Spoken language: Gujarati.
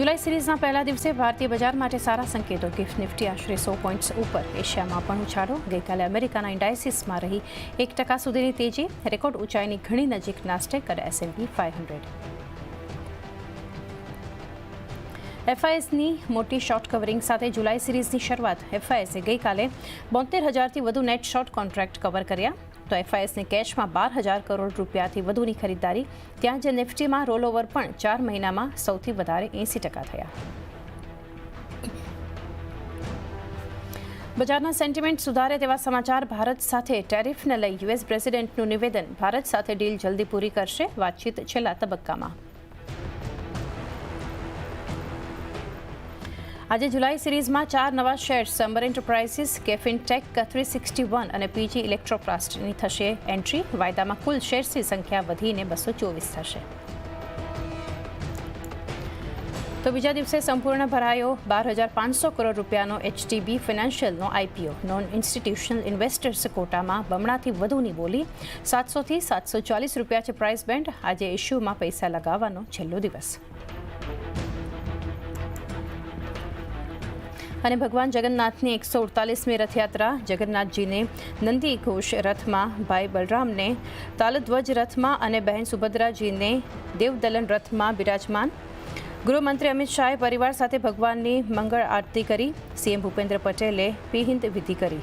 जुलाई सीरीजना पहला दिवसे भारतीय बजार माटे सारा संकेतो। गिफ्ट निफ्टी आश्रे 100 पॉइंट्स ऊपर। एशियामां पण उछाळो। गईकाले अमेरिकाना इंडाइसिसमां रही 1% सुधीनी तेजी। रेकॉर्ड ऊंचाईनी घणी नजीक नास्डेक अने S&P 500। FISની મોટી શોર્ટ કવરિંગ સાથે જુલાઈ સિરીઝની શરૂઆત। FISએ ગઈકાલે 72,000થી વધુ નેટ શોર્ટ કોન્ટ્રાક્ટ કવર કર્યા। તો FISની કેશમાં 12,000 કરોડ રૂપિયાથી વધુની ખરીદારી। ત્યાં જ નિફ્ટીમાં રોલઓવર પણ 4 મહિનામાં સૌથી વધારે 80% થયા। બજારના સેન્ટિમેન્ટ સુધારે તેવા સમાચાર। ભારત સાથે ટેરિફને લઈ US પ્રેસિડેન્ટનું નિવેદન। ભારત સાથે ડીલ જલ્દી પૂરી કરશે। વાતચીત છેલ્લા તબક્કામાં। આજે જુલાઈ સિરીઝમાં 4 નવા shares Samar enterprises, KFin tech, 361 અને PG ઇલેક્ટ્રોપ્લાસ્ટની થશે એન્ટ્રી। વાયદામાં કુલ શેર્સની સંખ્યા વધીને 224 થશે। તો બીજા દિવસે સંપૂર્ણ ભરાયો 12,500 કરોડ રૂપિયાનો HDB ફાઇનાન્શિયલનો IPO। નોન ઇન્સ્ટિટ્યુશનલ ઇન્વેસ્ટર્સ કોટામાં બમણાથી વધુની બોલી। 700થી 740 રૂપિયા છે પ્રાઇસ બેન્ડ। આજે ઇશ્યુમાં પૈસા લગાવવાનો છેલ્લો દિવસ। અને ભગવાન જગન્નાથની 148મી રથયાત્રા। જગન્નાથજીને નંદી ઘોષ રથમાં, ભાઈ બલરામને તાલધ્વજ રથમાં અને બહેન સુભદ્રાજીને દેવદલન રથમાં બિરાજમાન। ગૃહમંત્રી અમિત શાહે પરિવાર સાથે ભગવાનની મંગળ આરતી કરી। CM ભૂપેન્દ્ર પટેલે પિહિંદ વિધિ કરી।